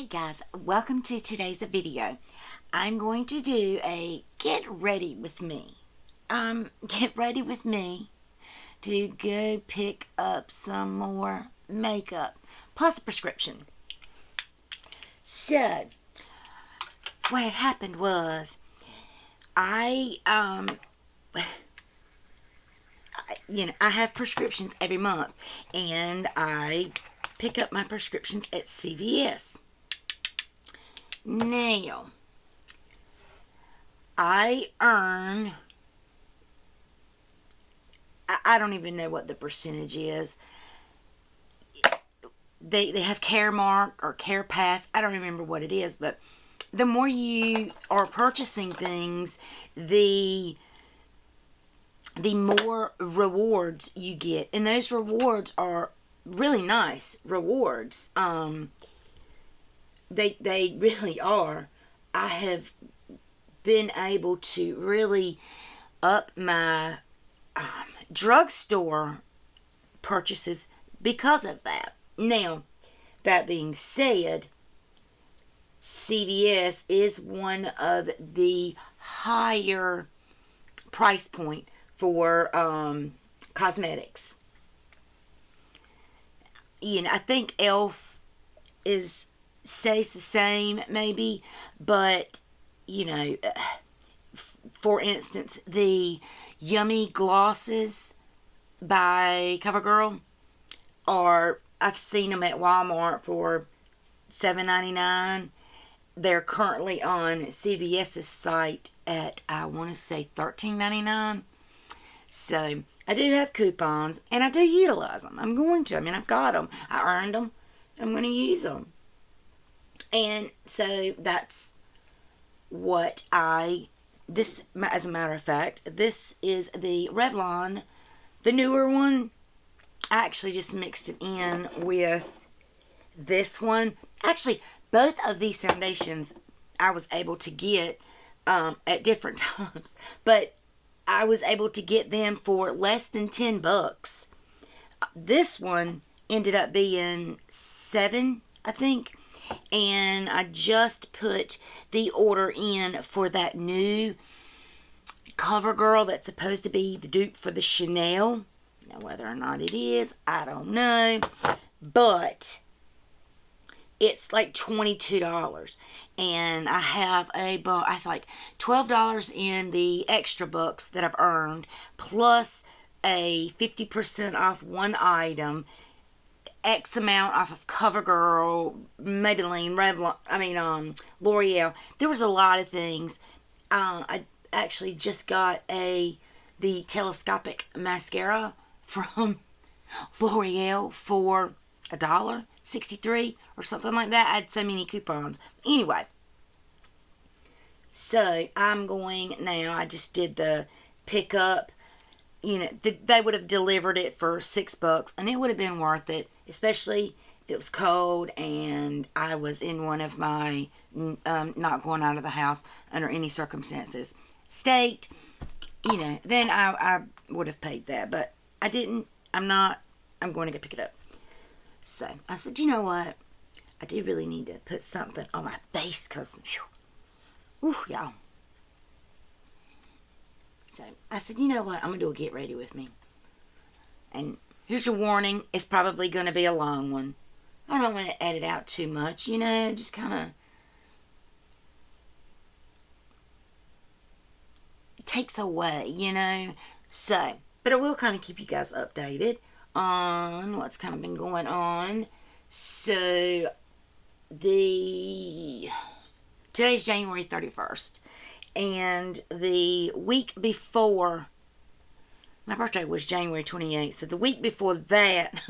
Hey guys, welcome to today's video. I'm going to do a get ready with me. Get ready with me to go pick up some more makeup plus a prescription. So, what had happened was I have prescriptions every month, and I pick up my prescriptions at CVS. Now, I earn, I don't even know what the percentage is. They have Caremark or Care Pass. I don't remember what it is, but the more you are purchasing things, the more rewards you get. And those rewards are really nice rewards. They really are. I have been able to really up my drugstore purchases because of that. Now, that being said, CVS is one of the higher price point for cosmetics. I think Elf stays the same maybe, but for instance, the Yummy glosses by CoverGirl I've seen them at Walmart for $7.99. They're currently on CVS's site at, I want to say, $13.99. So I do have coupons, and I do utilize them. I'm going to. I've got them. I earned them. I'm going to use them. And so that's what as a matter of fact, this is the Revlon, the newer one. I actually just mixed it in with this one. Actually, both of these foundations I was able to get at different times, but I was able to get them for less than $10. This one ended up being $7, I think, and I just put the order in for that new CoverGirl that's supposed to be the dupe for the Chanel. Now, whether or not it is, I don't know, but it's like $22, and I have like $12 in the extra bucks that I've earned, plus a 50% off one item, X amount off of CoverGirl, Maybelline, Revlon, L'Oreal. There was a lot of things. I actually just got the telescopic mascara from L'Oreal for $1.63 or something like that. I had so many coupons. Anyway, so I'm going now. I just did the pickup. They would have delivered it for $6, and it would have been worth it, especially if it was cold and I was in one of my not going out of the house under any circumstances state. Then I would have paid that, but I didn't. I'm going to go pick it up. So I said, you know what? I do really need to put something on my face because, y'all. So I said, you know what? I'm going to do a get ready with me. And here's your warning. It's probably going to be a long one. I don't want to edit out too much, just kind of. It takes away, So, but I will kind of keep you guys updated on what's kind of been going on. So, today's January 31st. And the week before, my birthday was January 28th. So the week before that,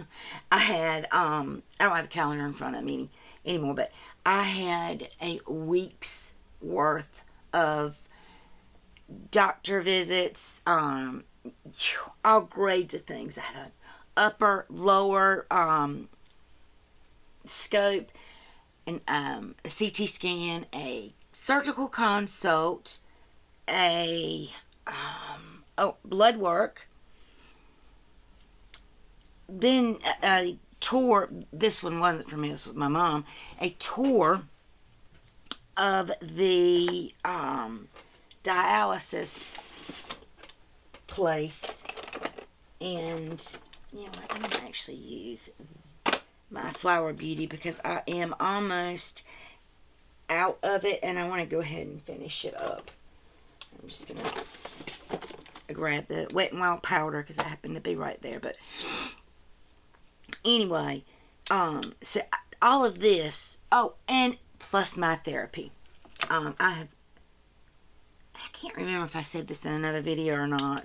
I had, I don't have a calendar in front of me anymore, but I had a week's worth of doctor visits, all grades of things. I had an upper, lower scope, and a CT scan, a surgical consult, blood work, been tour. This one wasn't for me, this was my mom. A tour of the dialysis place. And, you know what, I'm going to actually use my Flower Beauty because I am almost out of it and I want to go ahead and finish it up. I'm just going to grab the Wet n Wild powder because I happen to be right there. But anyway, so all of this, oh, and plus my therapy. I can't remember if I said this in another video or not.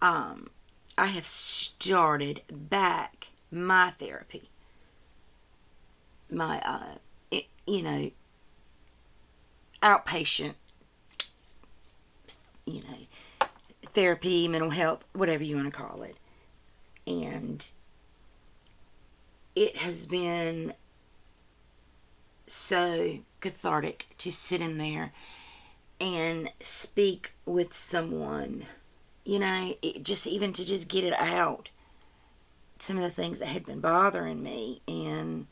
I have started back my therapy. My, you know, outpatient, you know, therapy, mental health, whatever you want to call it. And it has been so cathartic to sit in there and speak with someone, you know, just even to just get it out, some of the things that had been bothering me. And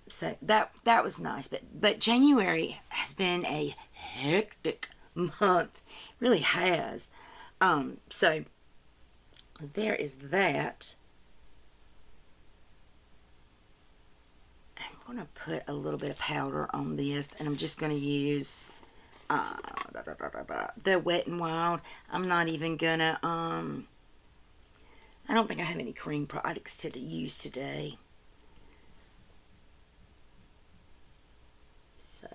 so that was nice. But January has been a hectic month, really has. So there is that. I'm going to put a little bit of powder on this, and I'm just going to use the Wet n Wild. I'm not even going to, I don't think I have any cream products to use today. So,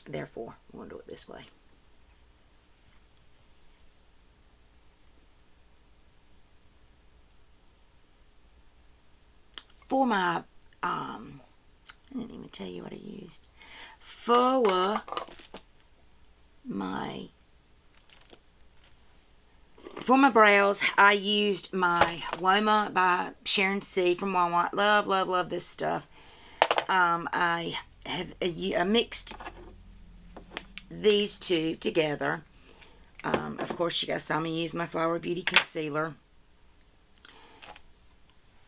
therefore, I'm going to do it this way. For my, I didn't even tell you what I used. For my brows, I used my Uoma by Sharon from Walmart. Love, love, love this stuff. I have mixed these two together. Of course, you guys saw me use my Flower Beauty concealer,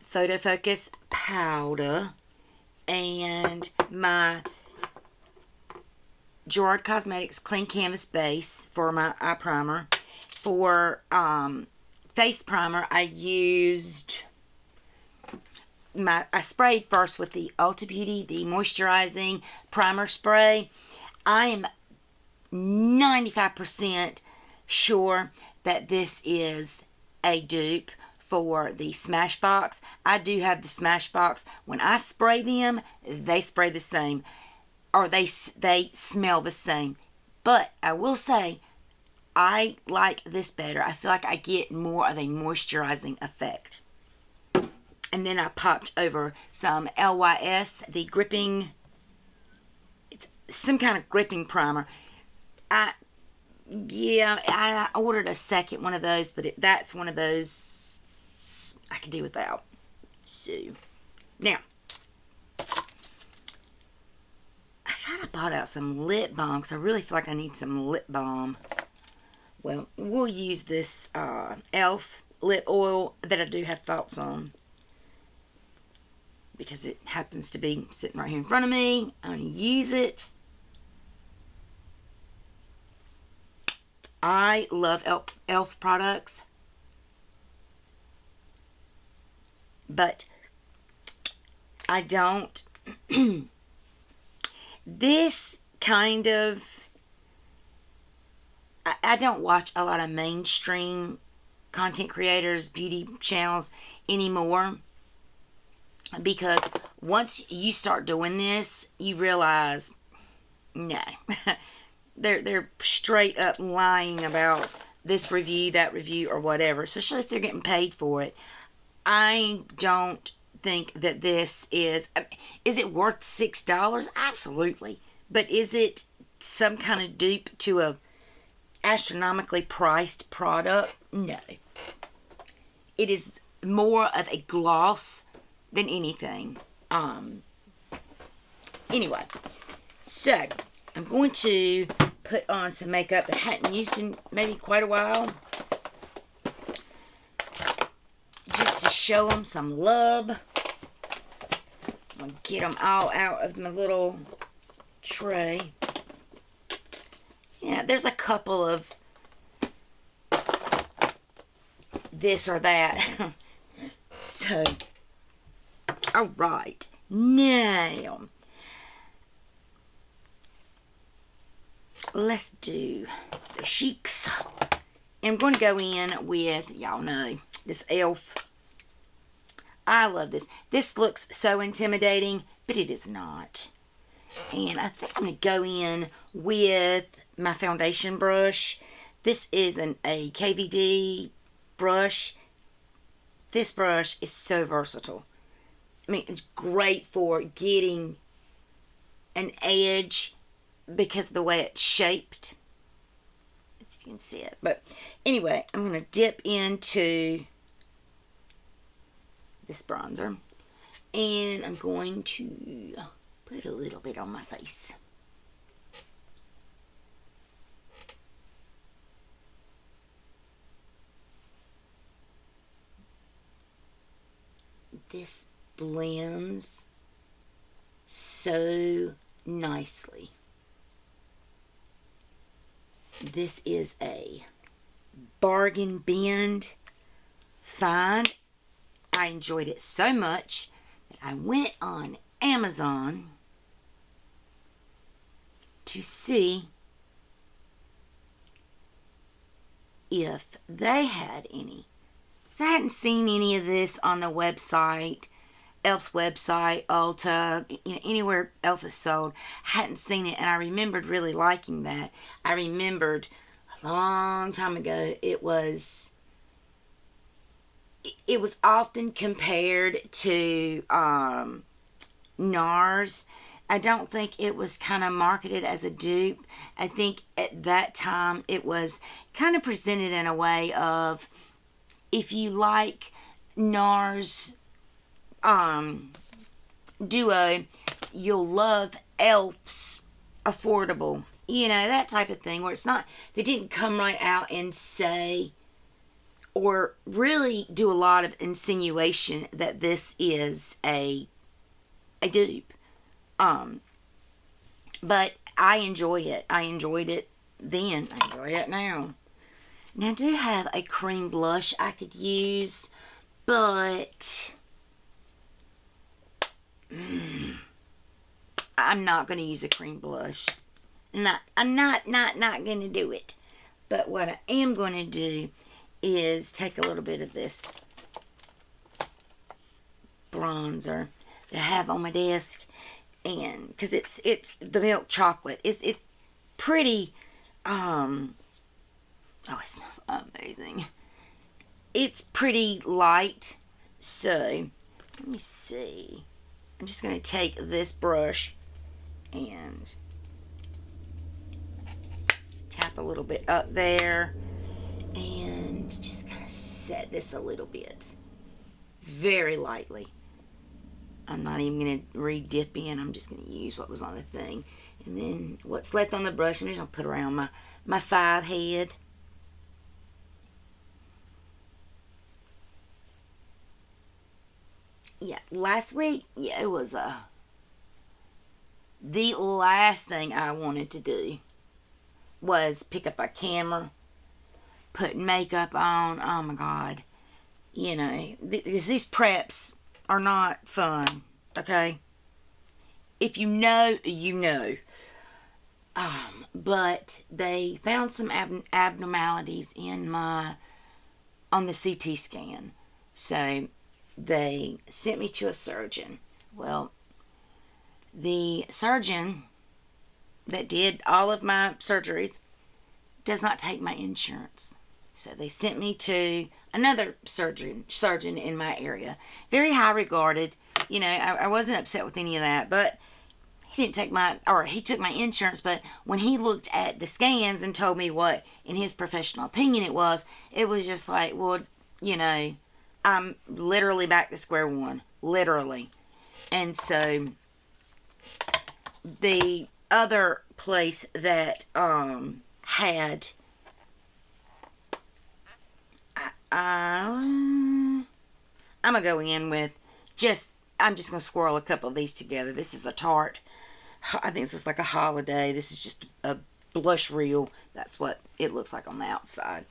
Photo Focus powder, and my Gerard Cosmetics Clean Canvas Base for my eye primer. For face primer, I used I sprayed first with the Ulta Beauty, the moisturizing primer spray. I am 95% sure that this is a dupe for the Smashbox. I do have the Smashbox. When I spray them, they spray the same, or they smell the same. But I will say, I like this better. I feel like I get more of a moisturizing effect. And then I popped over some LYS, the gripping, it's some kind of gripping primer. I ordered a second one of those, but that's one of those I could do without. So, now, I thought I bought out some lip balm because I really feel like I need some lip balm. Well, we'll use this e.l.f. lip oil that I do have thoughts on, because it happens to be sitting right here in front of me. I'm going to use it. I love e.l.f. products, but I don't. This kind of, I don't watch a lot of mainstream content creators, beauty channels anymore, because once you start doing this, you realize, no, they're straight up lying about this review, that review, or whatever, especially if they're getting paid for it. I don't think that this is it worth $6? Absolutely. But is it some kind of dupe to a astronomically priced product? No. It is more of a gloss than anything. Anyway, so I'm going to put on some makeup that I hadn't used in maybe quite a while, just to show them some love. I'm going to get them all out of my little tray. Yeah, there's a couple of this or that. So, alright. Now, let's do the cheeks. I'm going to go in with, y'all know, this e.l.f. I love this. This looks so intimidating, but it is not. And I think I'm going to go in with my foundation brush. This is a KVD brush. This brush is so versatile. I mean, it's great for getting an edge because of the way it's shaped. If you can see it. But anyway, I'm going to dip into this bronzer. And I'm going to put a little bit on my face. This blends so nicely. This is a bargain bin find. I enjoyed it so much that I went on Amazon to see if they had any. So I hadn't seen any of this on the website, e.l.f.'s website, Ulta, anywhere e.l.f. is sold. I hadn't seen it, and I remembered really liking that. I remembered a long time ago it was often compared to NARS. I don't think it was kind of marketed as a dupe. I think at that time it was kind of presented in a way of, if you like NARS Duo, you'll love e.l.f.'s Affordable. You know, that type of thing, where it's not, they didn't come right out and say, or really do a lot of insinuation that this is a dupe. But I enjoy it. I enjoyed it then. I enjoy it now. Now, I do have a cream blush I could use, but I'm not going to use a cream blush. I'm not going to do it. But what I am going to do is take a little bit of this bronzer that I have on my desk, and because it's the milk chocolate. It's pretty. Oh, it smells amazing. It's pretty light. So, let me see. I'm just going to take this brush and tap a little bit up there. And just kind of set this a little bit. Very lightly. I'm not even going to re-dip in. I'm just going to use what was on the thing. And then what's left on the brush, I'm just going to put around my 5 head. Yeah, last week, yeah, it was the last thing I wanted to do was pick up a camera, put makeup on. Oh my God. You know, these preps are not fun, okay? If you know, you know. But they found some abnormalities in on the CT scan. So they sent me to a surgeon. Well, the surgeon that did all of my surgeries does not take my insurance. So they sent me to another surgeon in my area. Very high regarded. You know, I wasn't upset with any of that, but he took my insurance, but when he looked at the scans and told me what, in his professional opinion, it was just like, well, you know, I'm literally back to square one. Literally. And so the other place that had I'm going to go in with I'm just going to swirl a couple of these together. This is a Tarte. I think this was like a holiday. This is just a blush reel. That's what it looks like on the outside.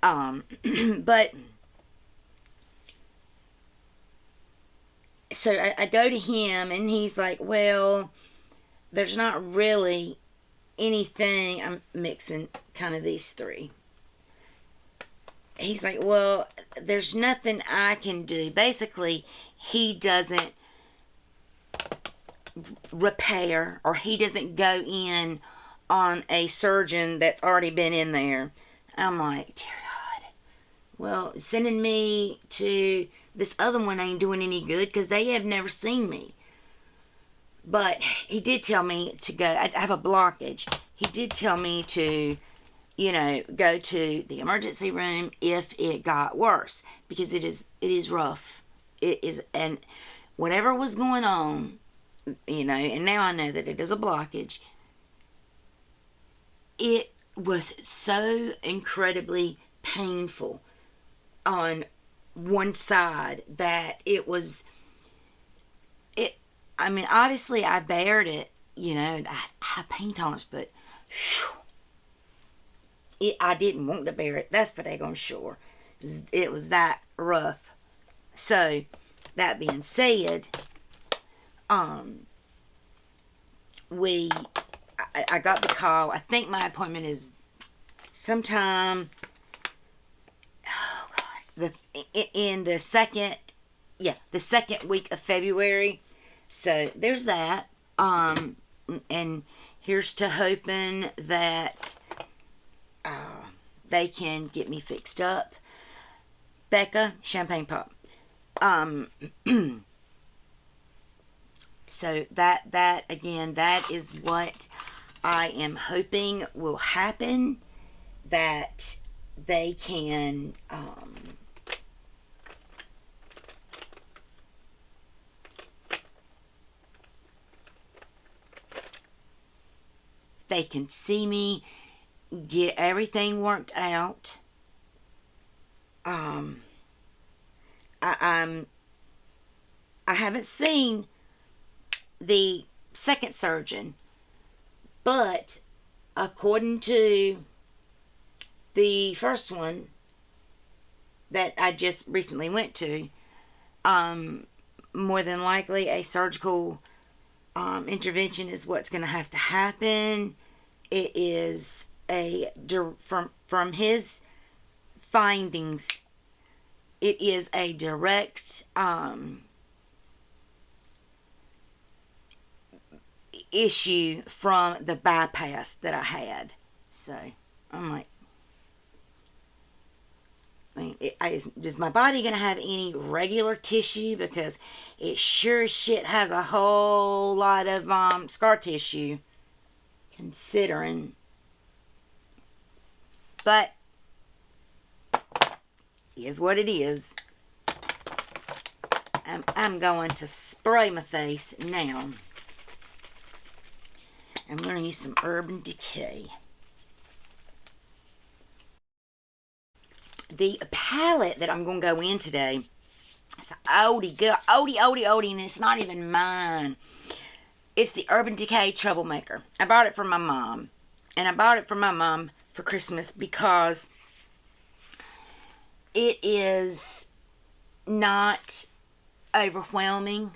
But so I go to him and he's like, well, there's not really anything. I'm mixing kind of these three. He's like, well, there's nothing I can do. Basically, he doesn't repair, or he doesn't go in on a surgeon that's already been in there. I'm like, dear God, well, sending me to this other one ain't doing any good because they have never seen me. But he did tell me to go. I have a blockage. He did tell me to, go to the emergency room if it got worse, because it is rough. It is, and whatever was going on, and now I know that it is a blockage. It was so incredibly painful on one side that it was, obviously I bared it, I have pain tolerance, but I didn't want to bear it. That's for daggone sure. It was that rough. So, that being said, I got the call. I think my appointment is sometime, in the second week of February. So there's that. And here's to hoping that they can get me fixed up. Becca, champagne pop. So that again, that is what I am hoping will happen. That they can see me get everything worked out. I haven't seen the second surgeon, but according to the first one that I just recently went to, more than likely a surgical intervention is what's going to have to happen. It is from his findings, it is a direct issue from the bypass that I had. So I'm like, is my body going to have any regular tissue? Because it sure as shit has a whole lot of scar tissue, considering. But is what it is. I'm going to spray my face now. I'm going to use some Urban Decay. The palette that I'm going to go in today, it's an oldie, and it's not even mine. It's the Urban Decay Troublemaker. I bought it from my mom. And I bought it from my mom for Christmas because it is not overwhelming.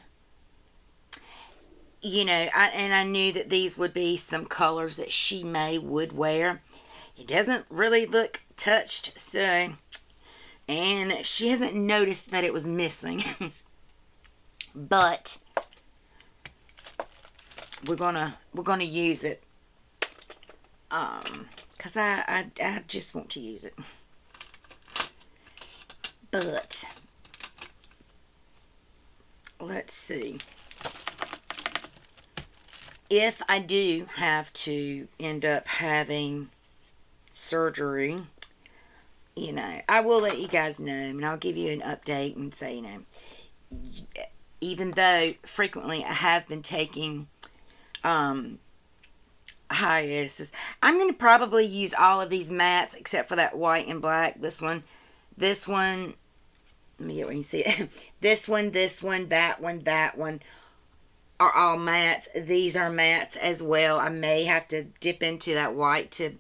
I knew that these would be some colors that she would wear. It doesn't really look touched, so, and she hasn't noticed that it was missing. But we're gonna use it, cause I just want to use it. But let's see. If I do have to end up having surgery, I will let you guys know, and I'll give you an update and say, even though frequently I have been taking hiatuses, I'm going to probably use all of these mattes except for that white and black. This one let me get where you see it. This one, that one are all mattes. These are mattes as well. I may have to dip into that white to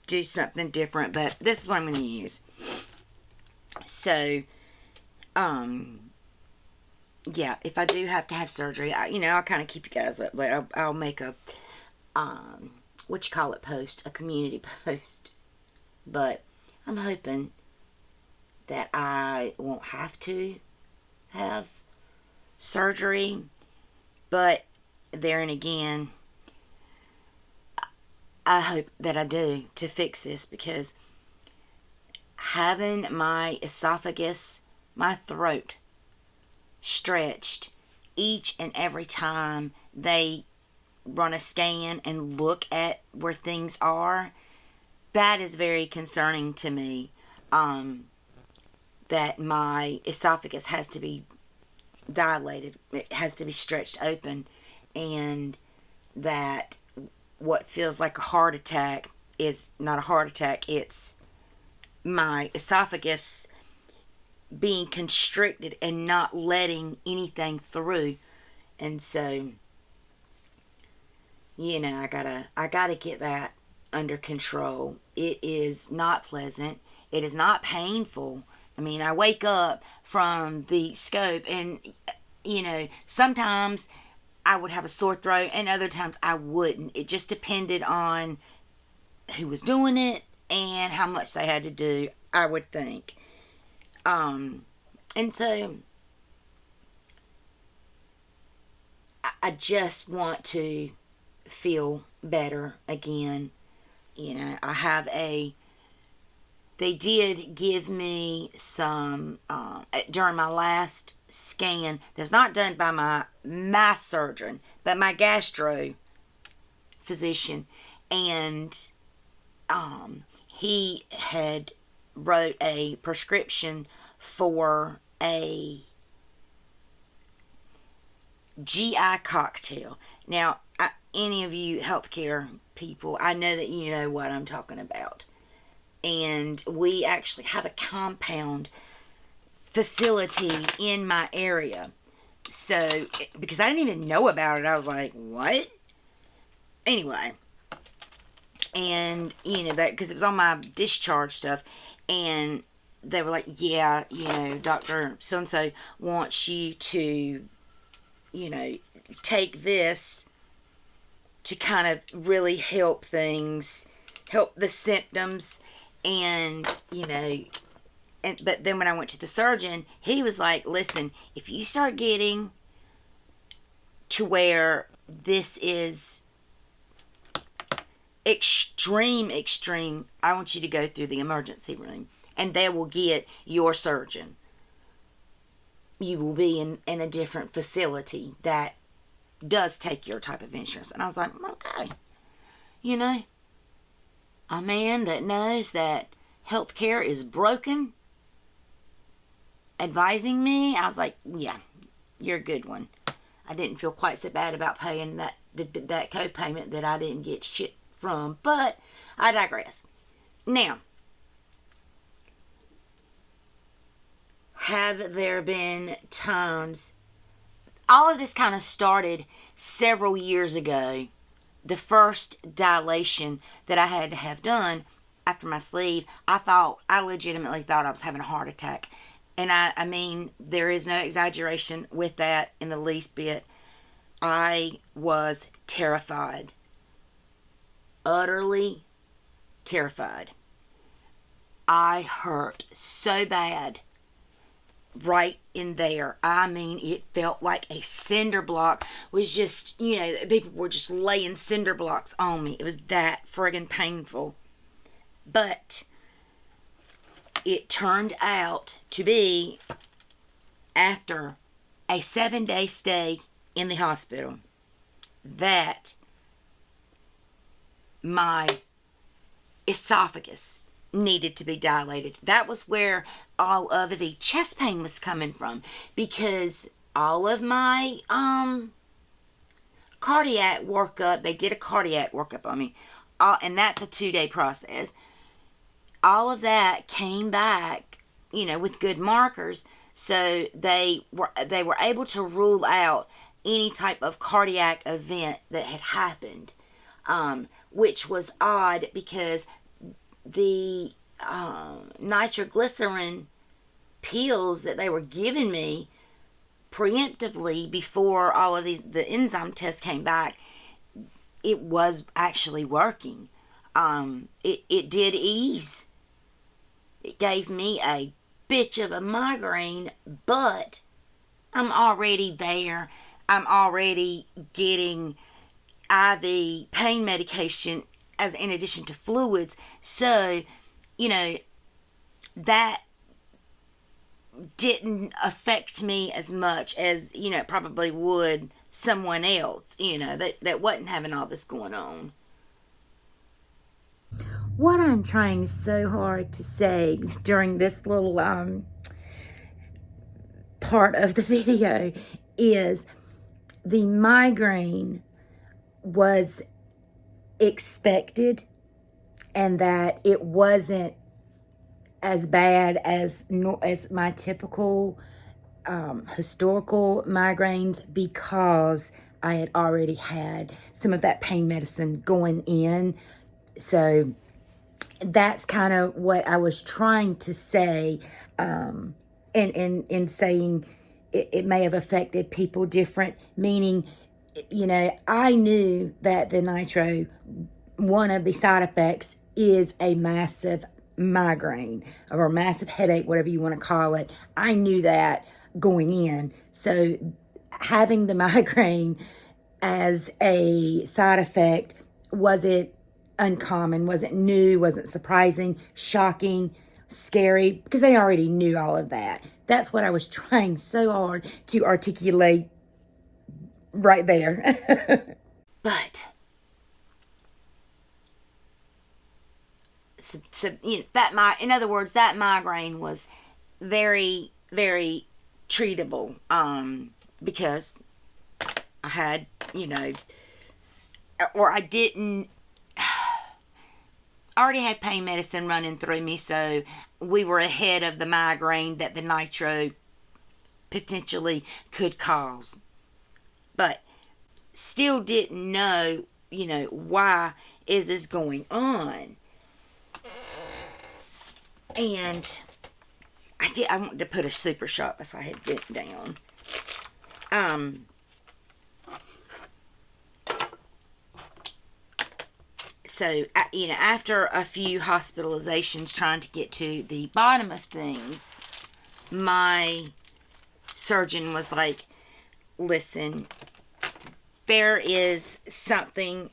do something different, but this is what I'm going to use. So, yeah, if I do have to have surgery, I'll kind of keep you guys up, but I'll make a, post, a community post. But I'm hoping that I won't have to have surgery. But there and again, I hope that I do to fix this, because having my esophagus, my throat stretched each and every time they run a scan and look at where things are, that is very concerning to me. That my esophagus has to be dilated, it has to be stretched open, and that what feels like a heart attack is not a heart attack, it's my esophagus being constricted and not letting anything through. And so, I gotta get that under control. It is not pleasant, it is not painful. I mean, I wake up from the scope and, sometimes I would have a sore throat and other times I wouldn't. It just depended on who was doing it and how much they had to do, I would think. And so I just want to feel better again. I have they did give me some, during my last scan, that was not done by my surgeon, but my gastro physician. And he had wrote a prescription for a GI cocktail. Now, any of you healthcare people, I know that you know what I'm talking about. And we actually have a compound facility in my area. So, because I didn't even know about it, I was like, what? Anyway. And, that, because it was on my discharge stuff. And they were like, yeah, Dr. So-and-so wants you to, take this to kind of really help things, help the symptoms. And, but then when I went to the surgeon, he was like, listen, if you start getting to where this is extreme, I want you to go through the emergency room and they will get your surgeon. You will be in a different facility that does take your type of insurance. And I was like, okay, a man that knows that healthcare is broken advising me, I was like, yeah, you're a good one. I didn't feel quite so bad about paying that co-payment that I didn't get shit from, but I digress. Now, have there been times, all of this kind of started several years ago. The first dilation that I had to have done after my sleeve, I legitimately thought I was having a heart attack. And I mean, there is no exaggeration with that in the least bit. I was terrified. Utterly terrified. I hurt so bad right in there. I mean, it felt like a cinder block was just, people were just laying cinder blocks on me. It was that friggin' painful. But it turned out to be, after a 7-day stay in the hospital, that my esophagus needed to be dilated. That was where all of the chest pain was coming from, because all of my cardiac workup, they did a cardiac workup on me, and that's a 2-day process. All of that came back, with good markers, So they were able to rule out any type of cardiac event that had happened, which was odd because the nitroglycerin pills that they were giving me preemptively before all of the enzyme tests came back, it was actually working. It did ease. It gave me a bitch of a migraine, but I'm already there. I'm already getting IV pain medication as in addition to fluids. So, that didn't affect me as much as, it probably would someone else, that wasn't having all this going on. What I'm trying so hard to say during this little part of the video is the migraine was expected, and that it wasn't as bad as my typical historical migraines, because I had already had some of that pain medicine going in. So that's kind of what I was trying to say, in saying it may have affected people different, meaning, I knew that the nitro, one of the side effects is a massive migraine or a massive headache, whatever you want to call it. I knew that going in. So having the migraine as a side effect wasn't uncommon, wasn't new, wasn't surprising, shocking, scary, because they already knew all of that. That's what I was trying so hard to articulate right there. But in other words, that migraine was very, very treatable, because I had, or I didn't, I already had pain medicine running through me, so we were ahead of the migraine that the nitro potentially could cause. But still didn't know, why is this going on? And I wanted to put a super shot, that's why I had it down. So, after a few hospitalizations trying to get to the bottom of things, my surgeon was like, listen, there is something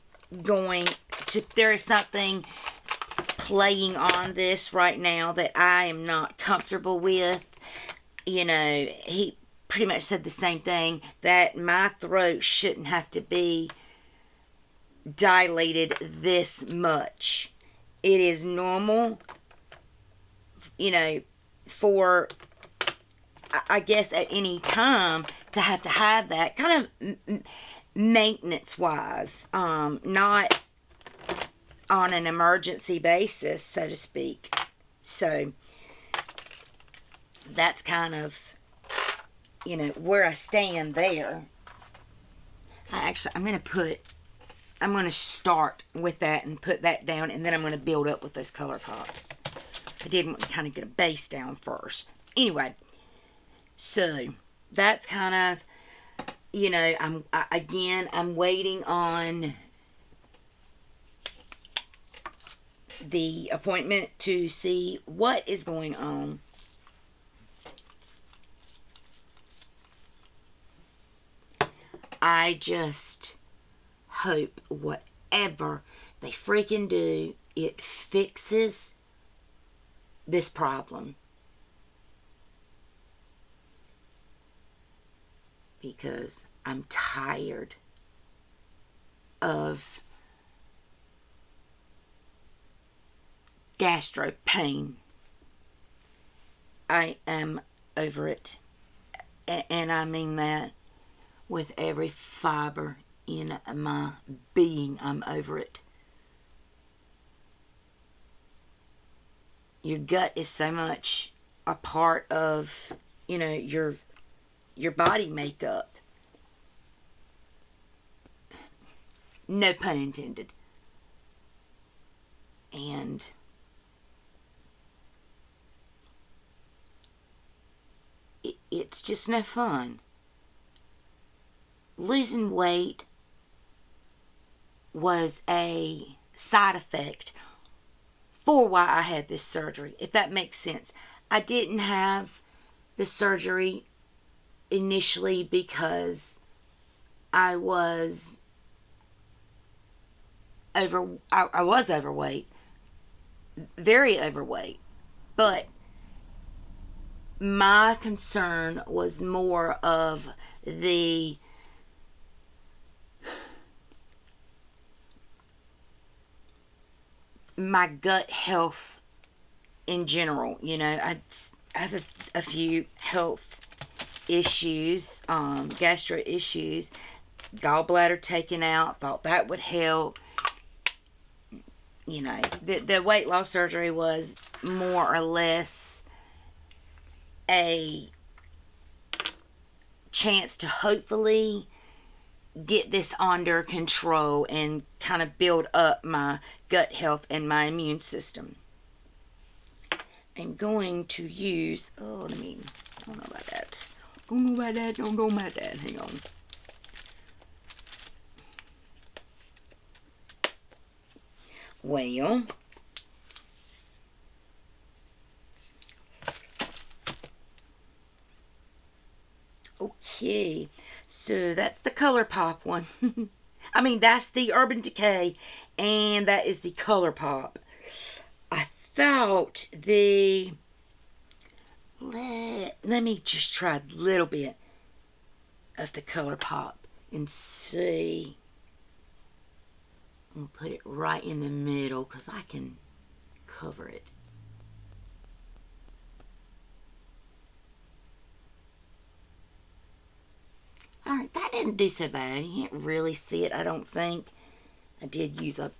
playing on this right now that I am not comfortable with. He pretty much said the same thing, that my throat shouldn't have to be dilated this much. It is normal, for, I guess, at any time to have that kind of maintenance wise, not on an emergency basis, so to speak. So that's kind of, where I stand there. I'm going to start with that and put that down, and then I'm going to build up with those ColourPops. I did want to kind of get a base down first. Anyway, so that's kind of, I'm waiting on the appointment to see what is going on. I just hope whatever they freaking do, it fixes this problem. Because I'm tired of gastro pain. I am over it. And I mean that with every fiber in my being. I'm over it. Your gut is so much a part of you know, your body makeup. No pun intended. And it's just no fun. Losing weight was a side effect for why I had this surgery, if that makes sense. I didn't have the surgery initially because I was overweight, very overweight, but my concern was more of my gut health in general. You know, I have a few health issues, gastro issues, gallbladder taken out, thought that would help. You know, the weight loss surgery was more or less a chance to hopefully get this under control and kind of build up my gut health and my immune system. I'm going to use, I don't know about that. Don't know about that. Hang on. Well, okay, so that's the ColourPop one. I mean, that's the Urban Decay, and that is the ColourPop. I thought let me just try a little bit of the ColourPop and see. I'm going to put it right in the middle because I can cover it. Alright, that didn't do so bad. You can't really see it, I don't think. I did use a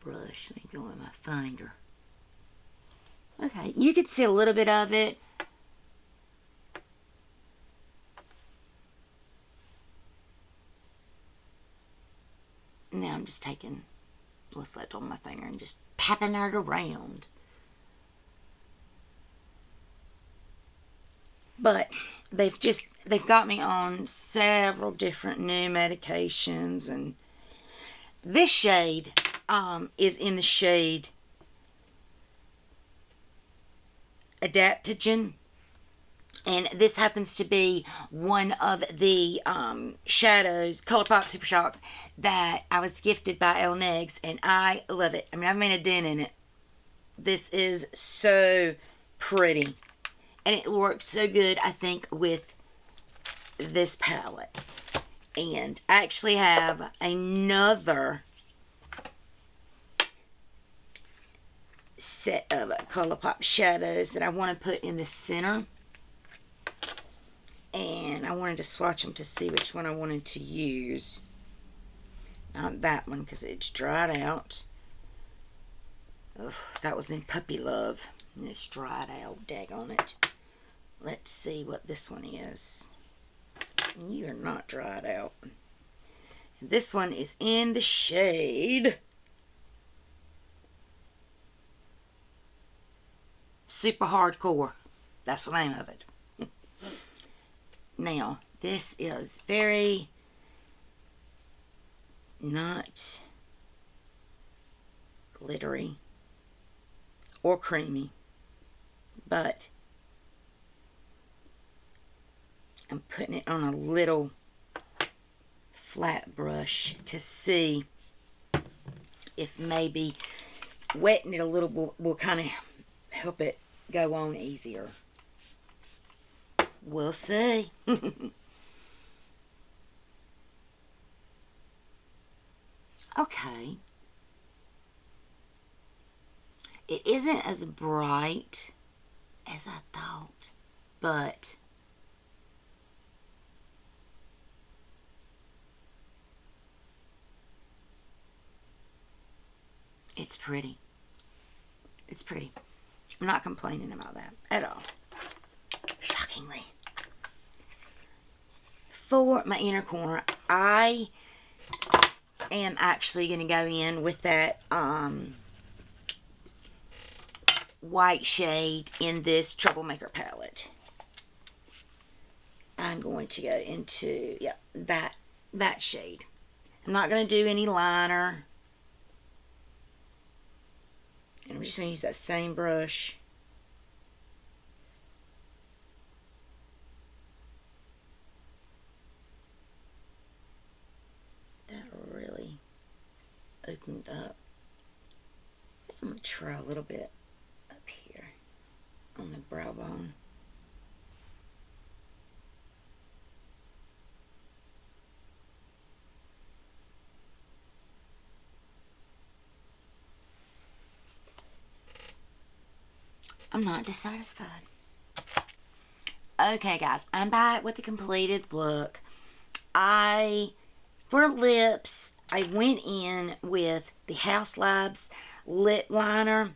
brush. Let me go with my finger. Okay, you can see a little bit of it. Now I'm just taking what's left on my finger and just tapping it around. But they've got me on several different new medications, and this shade is in the shade Adaptogen, and this happens to be one of the shadows, ColourPop Super Shocks, that I was gifted by El Negs, and I love it. I mean, I've made a dent in it. This is so pretty, and it works so good, I think, with this palette. And I actually have another set of ColourPop shadows that I want to put in the center, and I wanted to swatch them to see which one I wanted to use. Not that one because it's dried out. Ugh, that was in Puppy Love and it's dried out. Daggone it. Let's see what this one is. You are not dried out. And this one is in the shade Super Hardcore. That's the name of it. Now, this is very not glittery or creamy, but I'm putting it on a little flat brush to see if maybe wetting it a little will kind of help it go on easier. We'll see. Okay. It isn't as bright as I thought, but it's pretty. It's pretty. I'm not complaining about that at all. for my inner corner, I am actually going to go in with that white shade in this Troublemaker palette. I'm going to go into, yeah, that shade. I'm not going to do any liner. And I'm just going to use that same brush. That really opened up. I'm going to try a little bit up here on the brow bone. I'm not dissatisfied. Okay, guys, I'm back with the completed look. For lips, I went in with the Haus Labs lip liner.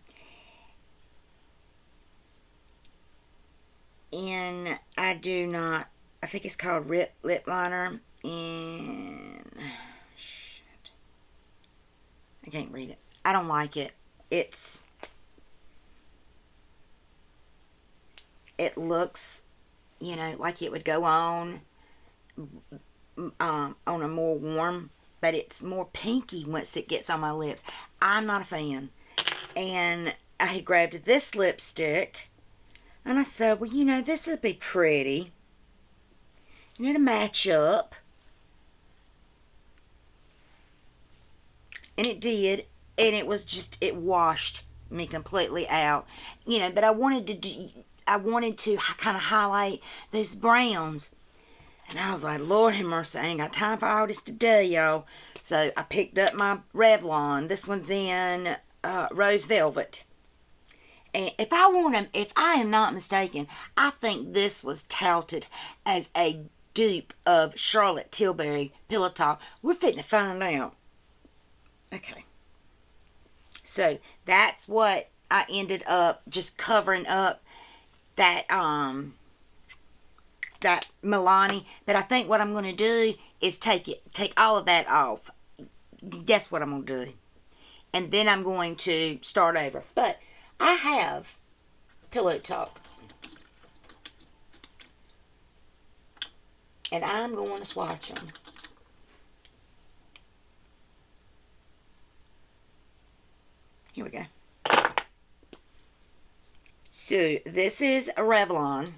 And I think it's called lip liner. And, shit, I can't read it. I don't like it. It looks, you know, like it would go on a more warm, but it's more pinky once it gets on my lips. I'm not a fan. And I had grabbed this lipstick, and I said, well, you know, this would be pretty, you know, to match up. And it did, and it was just, it washed me completely out, you know. But I wanted to kind of highlight those browns. And I was like, Lord have mercy, I ain't got time for all this today, y'all. So I picked up my Revlon. This one's in Rose Velvet. And if I am not mistaken, I think this was touted as a dupe of Charlotte Tilbury Pillow Talk. We're fitting to find out. Okay. So that's what I ended up just covering up that milani. But I think what I'm going to do is take all of that off. That's what I'm going to do. And then I'm going to start over. But I have Pillow Talk. And I'm going to swatch them. Here we go. So this is a Revlon.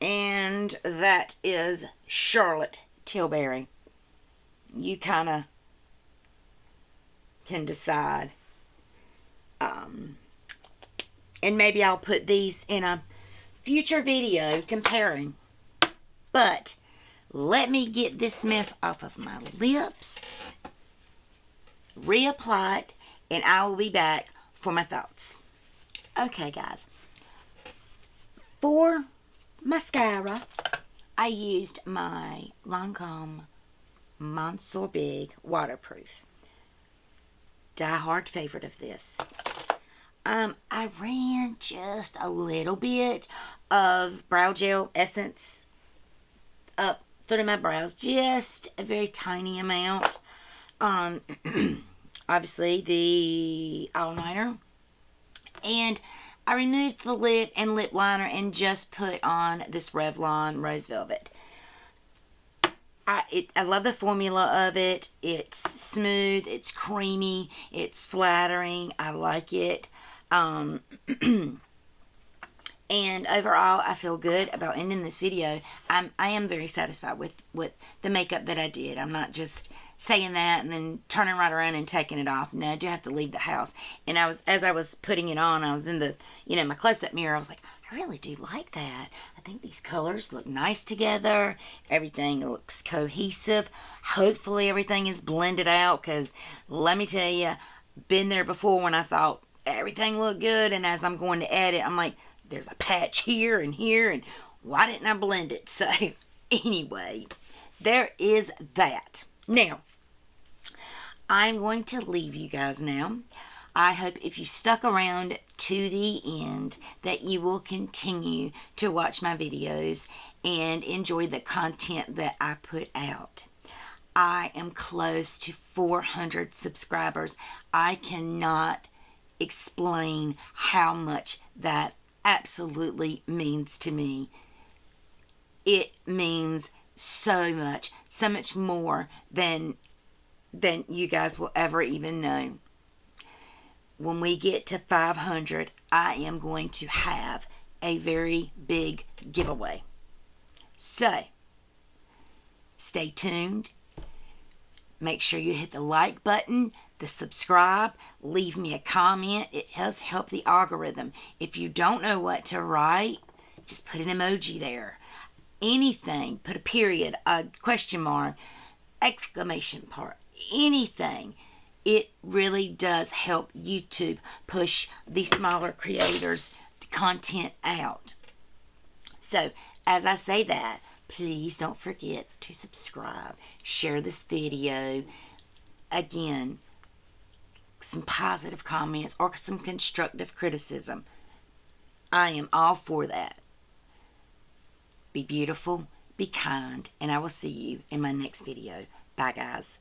And that is Charlotte Tilbury. You kind of can decide. And maybe I'll put these in a future video comparing. But let me get this mess off of my lips, reapply it, and I will be back for my thoughts. Okay, guys. For mascara, I used my Lancome Monsieur Big Waterproof. Die-hard favorite of this. I ran just a little bit of brow gel essence up through my brows. Just a very tiny amount. Obviously, the all-nighter. And I removed the lip and lip liner and just put on this Revlon Rose Velvet. I love the formula of it. It's smooth, it's creamy, it's flattering. I like it. And overall, I feel good about ending this video. I am very satisfied with the makeup that I did. I'm not just saying that and then turning right around and taking it off. No, I do have to leave the house. And as I was putting it on, I was in the, my close-up mirror. I was like, I really do like that. I think these colors look nice together. Everything looks cohesive. Hopefully everything is blended out, because let me tell you, been there before when I thought everything looked good, and as I'm going to edit, I'm like, there's a patch here, and why didn't I blend it? So anyway, there is that. Now, I'm going to leave you guys now. I hope if you stuck around to the end that you will continue to watch my videos and enjoy the content that I put out. I am close to 400 subscribers. I cannot explain how much that absolutely means to me. It means so much more than you guys will ever even know. When we get to 500, I am going to have a very big giveaway. So, stay tuned. Make sure you hit the like button, the subscribe, leave me a comment. It does help the algorithm. If you don't know what to write, just put an emoji there. Anything, put a period, a question mark, exclamation part, anything. It really does help YouTube push the smaller creators' content out. So, as I say that, please don't forget to subscribe, share this video. Again, some positive comments or some constructive criticism. I am all for that. Be beautiful, be kind, and I will see you in my next video. Bye, guys.